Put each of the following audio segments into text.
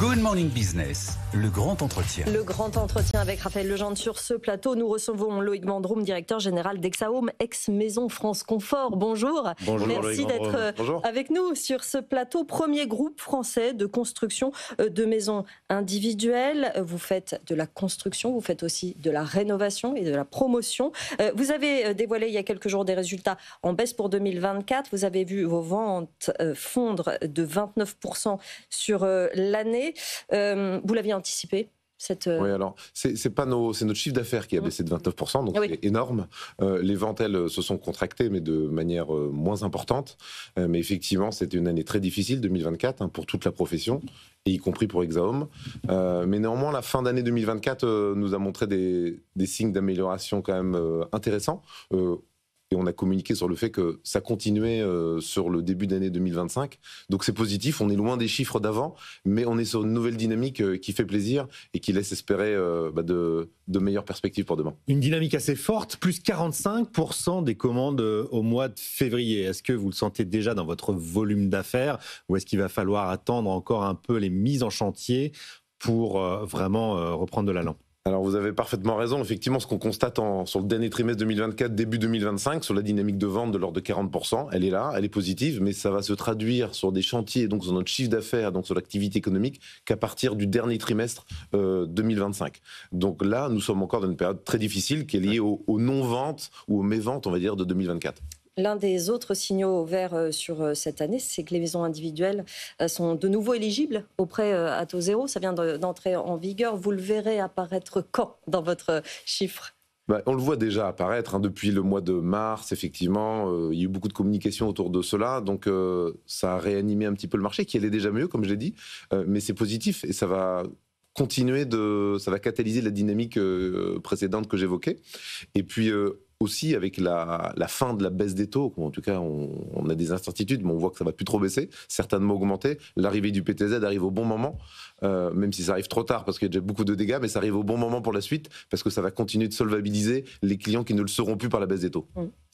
Good Morning Business, le grand entretien. Le grand entretien avec Raphaël Legendre. Sur ce plateau, nous recevons Loïc Vendroum, directeur général d'Exahome, ex-Maison France Confort. Bonjour. Bonjour. Merci d'être avec nous sur ce plateau. Premier groupe français de construction de maisons individuelles. Vous faites de la construction, vous faites aussi de la rénovation et de la promotion. Vous avez dévoilé il y a quelques jours des résultats en baisse pour 2024. Vous avez vu vos ventes fondre de 29% sur l'année. Vous l'aviez anticipé Oui, alors c'est notre chiffre d'affaires qui a baissé de 29%, donc c'est énorme. Les ventes, elles, se sont contractées, mais de manière moins importante. Mais effectivement, c'était une année très difficile, 2024, pour toute la profession, et y compris pour Exahome. Mais néanmoins, la fin d'année 2024 nous a montré des signes d'amélioration quand même intéressants. Et on a communiqué sur le fait que ça continuait sur le début d'année 2025. Donc c'est positif, on est loin des chiffres d'avant, mais on est sur une nouvelle dynamique qui fait plaisir et qui laisse espérer de meilleures perspectives pour demain. Une dynamique assez forte, plus 45% des commandes au mois de février. Est-ce que vous le sentez déjà dans votre volume d'affaires ou est-ce qu'il va falloir attendre encore un peu les mises en chantier pour vraiment reprendre de l'allant ? Alors vous avez parfaitement raison, effectivement ce qu'on constate sur le dernier trimestre 2024, début 2025, sur la dynamique de vente de l'ordre de 40%, elle est là, elle est positive, mais ça va se traduire sur des chantiers, donc sur notre chiffre d'affaires, donc sur l'activité économique, qu'à partir du dernier trimestre 2025. Donc là, nous sommes encore dans une période très difficile qui est liée aux non-ventes ou aux méventes, on va dire, de 2024. L'un des autres signaux verts sur cette année, c'est que les maisons individuelles sont de nouveau éligibles au prêt à taux zéro. Ça vient d'entrer en vigueur. Vous le verrez apparaître quand dans votre chiffre ? On le voit déjà apparaître depuis le mois de mars, effectivement. Il y a eu beaucoup de communication autour de cela. Donc ça a réanimé un petit peu le marché, qui allait déjà mieux, comme je l'ai dit. Mais c'est positif et ça va continuer ça va catalyser la dynamique précédente que j'évoquais. Et puis aussi avec la fin de la baisse des taux, en tout cas on a des incertitudes, mais on voit que ça va plus trop baisser, certainement augmenter. L'arrivée du PTZ arrive au bon moment, même si ça arrive trop tard parce qu'il y a déjà beaucoup de dégâts, mais ça arrive au bon moment pour la suite, parce que ça va continuer de solvabiliser les clients qui ne le seront plus par la baisse des taux.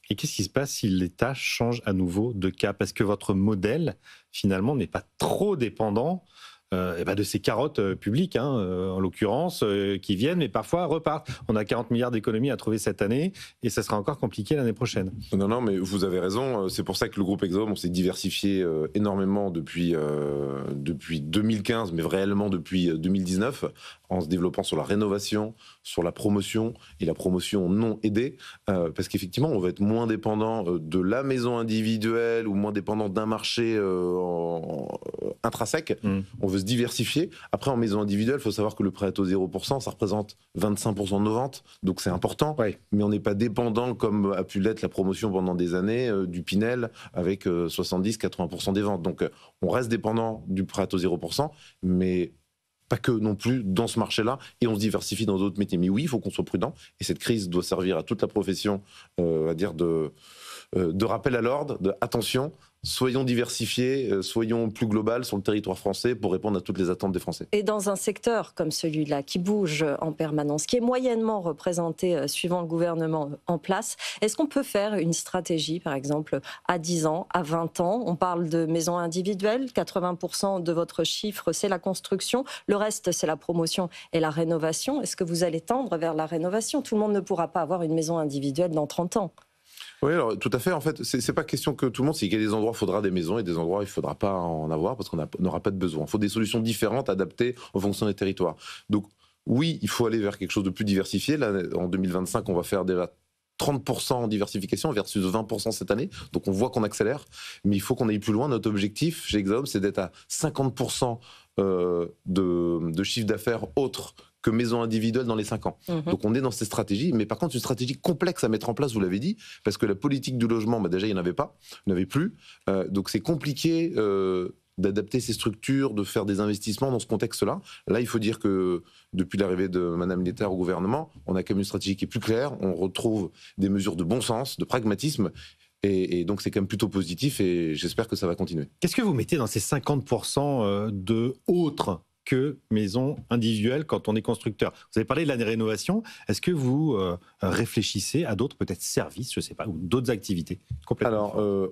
Et qu'est-ce qui se passe si l'État change à nouveau de cap ? Parce que votre modèle, finalement, n'est pas trop dépendant de ces carottes publiques, en l'occurrence, qui viennent, mais parfois repartent. On a 40 milliards d'économies à trouver cette année, et ça sera encore compliqué l'année prochaine. Non, mais vous avez raison. C'est pour ça que le groupe Exahome, on s'est diversifié énormément depuis 2015, mais réellement depuis 2019, en se développant sur la rénovation, sur la promotion, et la promotion non aidée, parce qu'effectivement, on va être moins dépendant de la maison individuelle, ou moins dépendant d'un marché intrinsèque. On veut se diversifier. Après, en maison individuelle, il faut savoir que le prêt à taux 0%, ça représente 25% de nos ventes, donc c'est important, mais on n'est pas dépendant, comme a pu l'être la promotion pendant des années, du Pinel, avec 70-80% des ventes. Donc on reste dépendant du prêt à taux 0%, mais pas que non plus dans ce marché-là, et on se diversifie dans d'autres métiers. Mais oui, il faut qu'on soit prudent, et cette crise doit servir à toute la profession, de rappel à l'ordre, de attention, soyons diversifiés, soyons plus global sur le territoire français pour répondre à toutes les attentes des Français. Et dans un secteur comme celui-là, qui bouge en permanence, qui est moyennement représenté suivant le gouvernement en place, est-ce qu'on peut faire une stratégie, par exemple, à 10 ans, à 20 ans ? On parle de maisons individuelles, 80% de votre chiffre, c'est la construction, le reste, c'est la promotion et la rénovation. Est-ce que vous allez tendre vers la rénovation ? Tout le monde ne pourra pas avoir une maison individuelle dans 30 ans. Oui, alors tout à fait. En fait, c'est pas question que tout le monde. C'est qu'il y a des endroits où il faudra des maisons et des endroits où il ne faudra pas en avoir parce qu'on n'aura pas de besoin. Il faut des solutions différentes, adaptées en fonction des territoires. Donc oui, il faut aller vers quelque chose de plus diversifié. Là, en 2025, on va faire déjà 30% en diversification versus 20% cette année. Donc on voit qu'on accélère, mais il faut qu'on aille plus loin. Notre objectif chez Exahome, c'est d'être à 50% de chiffre d'affaires autre que maison individuelle dans les 5 ans. Donc on est dans ces stratégies, mais par contre une stratégie complexe à mettre en place, vous l'avez dit, parce que la politique du logement, déjà il n'y en avait pas, il n'y en avait plus, donc c'est compliqué d'adapter ces structures, de faire des investissements dans ce contexte-là. Là, il faut dire que depuis l'arrivée de Madame Littert au gouvernement, on a quand même une stratégie qui est plus claire, on retrouve des mesures de bon sens, de pragmatisme, et donc c'est quand même plutôt positif, et j'espère que ça va continuer. Qu'est-ce que vous mettez dans ces 50% de autres que maison individuelle quand on est constructeur? Vous avez parlé de la rénovation. Est-ce que vous réfléchissez à d'autres peut-être services, je ne sais pas, ou d'autres activités complètement? Alors,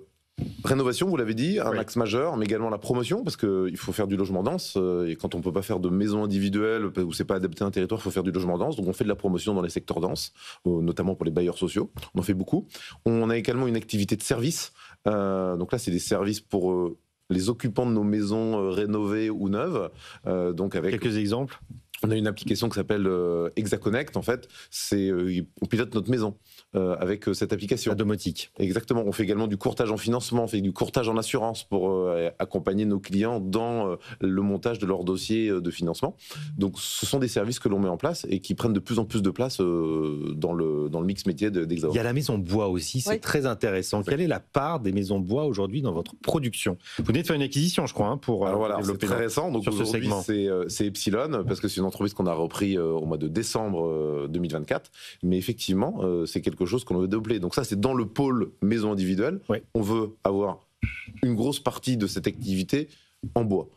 Rénovation, vous l'avez dit, un axe majeur, mais également la promotion, parce qu'il faut faire du logement dense, et quand on ne peut pas faire de maison individuelle, ou c'est pas adapté à un territoire, il faut faire du logement dense, donc on fait de la promotion dans les secteurs denses, notamment pour les bailleurs sociaux, on en fait beaucoup. On a également une activité de service, donc là c'est des services pour les occupants de nos maisons rénovées ou neuves, donc avec... Quelques exemples. On a une application qui s'appelle ExaConnect, en fait, on pilote notre maison avec cette application. La domotique. Exactement, on fait également du courtage en financement, on fait du courtage en assurance pour accompagner nos clients dans le montage de leur dossier de financement. Donc ce sont des services que l'on met en place et qui prennent de plus en plus de place dans le mix métier d'Hexaom. Il y a la maison bois aussi, c'est très intéressant. Oui. Quelle est la part des maisons bois aujourd'hui dans votre production? Vous venez de faire une acquisition, je crois, pour Alors voilà, c'est développer très récent, donc sur ce aujourd'hui segment. c'est Epsilon, parce que c'est une entreprise qu'on a repris au mois de décembre 2024, mais effectivement c'est quelque chose qu'on veut développer. Donc ça c'est dans le pôle maison individuelle, on veut avoir une grosse partie de cette activité en bois.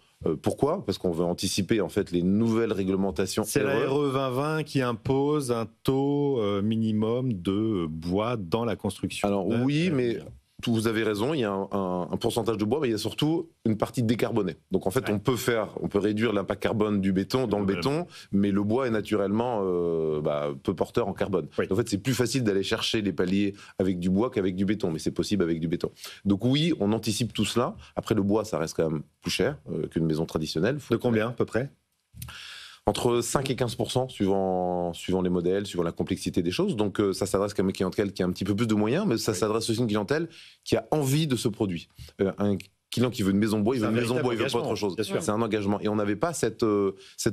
Pourquoi ? Parce qu'on veut anticiper en fait les nouvelles réglementations. C'est la RE 2020 qui impose un taux minimum de bois dans la construction. Alors oui, mais vous avez raison, il y a un pourcentage de bois, mais il y a surtout une partie décarbonée. Donc en fait, on peut réduire l'impact carbone du béton dans le béton, mais le bois est naturellement peu porteur en carbone. Oui. En fait, c'est plus facile d'aller chercher les paliers avec du bois qu'avec du béton, mais c'est possible avec du béton. Donc oui, on anticipe tout cela. Après, le bois, ça reste quand même plus cher qu'une maison traditionnelle. De combien à peu près ? Entre 5 et 15% suivant les modèles, suivant la complexité des choses. Donc ça s'adresse à une clientèle qui a un petit peu plus de moyens, mais ça s'adresse aussi à une clientèle qui a envie de ce produit. Un client qui veut une maison bois, il veut une maison bois, il veut pas autre chose. C'est un engagement. Et on n'avait pas cette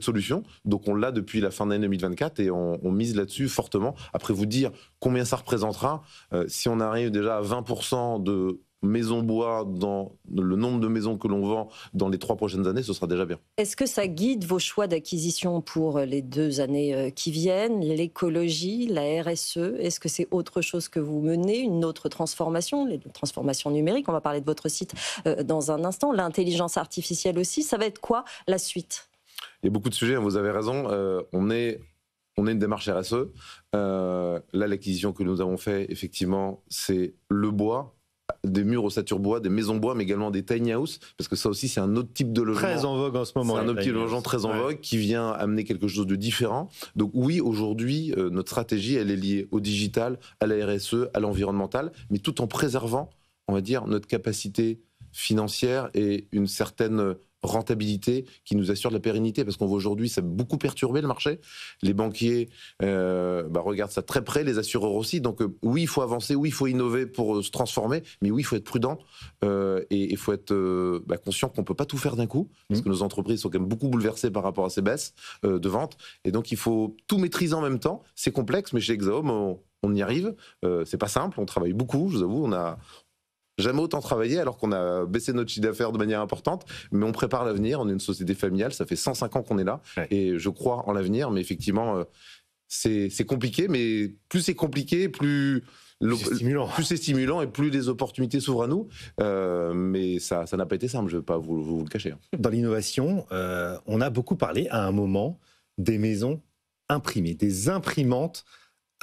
solution, donc on l'a depuis la fin d'année 2024 et on mise là-dessus fortement. Après vous dire combien ça représentera, si on arrive déjà à 20% de maisons bois dans le nombre de maisons que l'on vend dans les 3 prochaines années, ce sera déjà bien. Est-ce que ça guide vos choix d'acquisition pour les 2 années qui viennent? L'écologie, la RSE, est-ce que c'est autre chose que vous menez? Une autre transformation, les transformations numériques, on va parler de votre site dans un instant. L'intelligence artificielle aussi, ça va être quoi la suite? Il y a beaucoup de sujets, vous avez raison. On est une démarche RSE. Là, l'acquisition que nous avons fait, effectivement, c'est le bois, des murs ossature bois, des maisons bois, mais également des tiny house, parce que ça aussi c'est un autre type de logement. Très en vogue en ce moment. C'est un autre type de logement très en vogue qui vient amener quelque chose de différent. Donc oui, aujourd'hui, notre stratégie, elle est liée au digital, à la RSE, à l'environnemental, mais tout en préservant, on va dire, notre capacité financière et une certaine rentabilité qui nous assure de la pérennité, parce qu'on voit aujourd'hui, ça a beaucoup perturbé le marché. Les banquiers regardent ça très près, les assureurs aussi. Donc oui, il faut avancer, oui, il faut innover pour se transformer, mais oui, il faut être prudent et il faut être conscient qu'on ne peut pas tout faire d'un coup, parce que nos entreprises sont quand même beaucoup bouleversées par rapport à ces baisses de vente. Et donc il faut tout maîtriser en même temps. C'est complexe, mais chez Hexaom, on y arrive. C'est pas simple, on travaille beaucoup, je vous avoue, on a jamais autant travaillé alors qu'on a baissé notre chiffre d'affaires de manière importante, mais on prépare l'avenir, on est une société familiale, ça fait 105 ans qu'on est là, et je crois en l'avenir, mais effectivement, c'est compliqué, mais plus c'est compliqué, plus c'est stimulant et plus les opportunités s'ouvrent à nous, mais ça n'a pas été simple, je ne vais pas vous le cacher. Dans l'innovation, on a beaucoup parlé à un moment des maisons imprimées, des imprimantes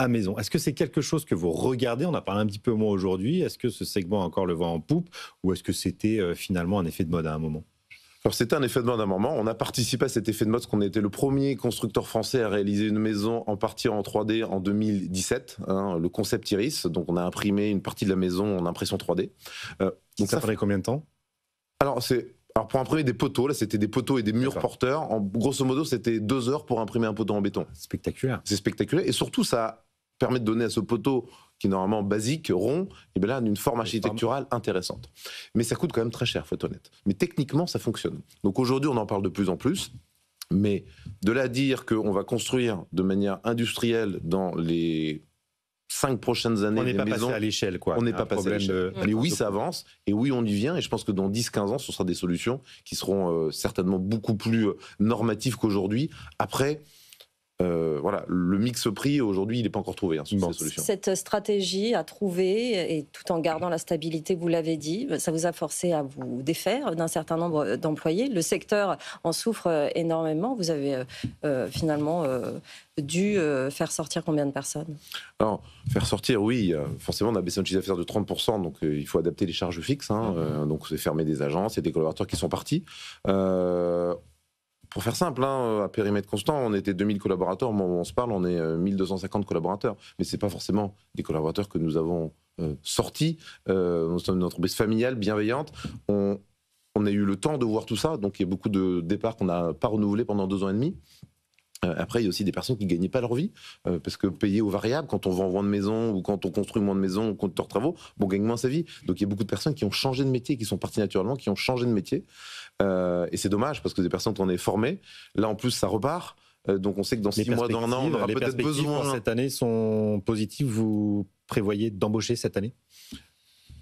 à maison. Est-ce que c'est quelque chose que vous regardez? On a parlé un petit peu moins aujourd'hui. Est-ce que ce segment a encore le vent en poupe ou est-ce que c'était finalement un effet de mode à un moment? Alors c'était un effet de mode à un moment. On a participé à cet effet de mode parce qu'on a été le premier constructeur français à réaliser une maison en partie en 3D en 2017, le concept Iris. Donc on a imprimé une partie de la maison en impression 3D. Donc ça prenait combien de temps? Alors pour imprimer des poteaux, là c'était des poteaux et des murs porteurs. Grosso modo, c'était 2 heures pour imprimer un poteau en béton. Spectaculaire. C'est spectaculaire et surtout ça permet de donner à ce poteau qui est normalement basique, rond, et bien là une forme architecturale intéressante. Mais ça coûte quand même très cher, faut être honnête. Mais techniquement, ça fonctionne. Donc aujourd'hui, on en parle de plus en plus. Mais de là à dire qu'on va construire de manière industrielle dans les 5 prochaines années, on n'est pas maisons, passé à l'échelle, quoi. On n'est pas passé à l'échelle. Mais oui, ça avance. Et oui, on y vient. Et je pense que dans 10-15 ans, ce sera des solutions qui seront certainement beaucoup plus normatives qu'aujourd'hui. Après, voilà, le mix prix aujourd'hui, il n'est pas encore trouvé sur ces solutions. Cette stratégie à trouver, et tout en gardant la stabilité, vous l'avez dit, ça vous a forcé à vous défaire d'un certain nombre d'employés. Le secteur en souffre énormément. Vous avez finalement dû faire sortir combien de personnes? Alors, faire sortir, oui, forcément, on a baissé notre chiffre d'affaires de 30%, donc il faut adapter les charges fixes. Donc, c'est fermer des agences, il y a des collaborateurs qui sont partis. Pour faire simple, à périmètre constant, on était 2000 collaborateurs. Au moment où on se parle, on est 1250 collaborateurs. Mais ce n'est pas forcément des collaborateurs que nous avons sortis. Nous sommes une entreprise familiale, bienveillante. On a eu le temps de voir tout ça. Donc, il y a beaucoup de départs qu'on n'a pas renouvelés pendant 2 ans et demi. Après, il y a aussi des personnes qui ne gagnaient pas leur vie, parce que payer aux variables, quand on vend moins de maisons, ou quand on construit moins de maisons, ou quand on travaux, on gagne moins sa vie. Donc il y a beaucoup de personnes qui ont changé de métier, qui sont parties naturellement, qui ont changé de métier. Et c'est dommage, parce que des personnes qu'on est formées, là en plus ça repart. Donc on sait que dans 6 mois, dans un an, on aura peut-être besoin. Pour cette année sont positives. Vous prévoyez d'embaucher cette année ?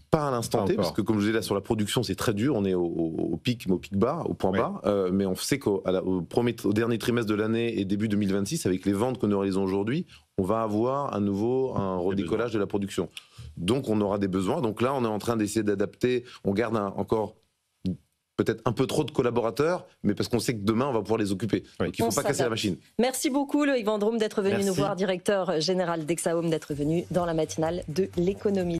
Pas à l'instant T, parce que comme je vous disais là sur la production, c'est très dur, on est au pic bas, au point bas, mais on sait qu'au dernier trimestre de l'année et début 2026, avec les ventes que nous réalisons aujourd'hui, on va avoir à nouveau un redécollage de la production. Donc on aura des besoins, donc là on est en train d'essayer d'adapter, on garde encore peut-être un peu trop de collaborateurs, mais parce qu'on sait que demain on va pouvoir les occuper. Donc il ne faut pas casser la machine. Merci beaucoup Loïc Vendroom d'être venu nous voir, directeur général d'Exahome, d'être venu dans la matinale de l'économie.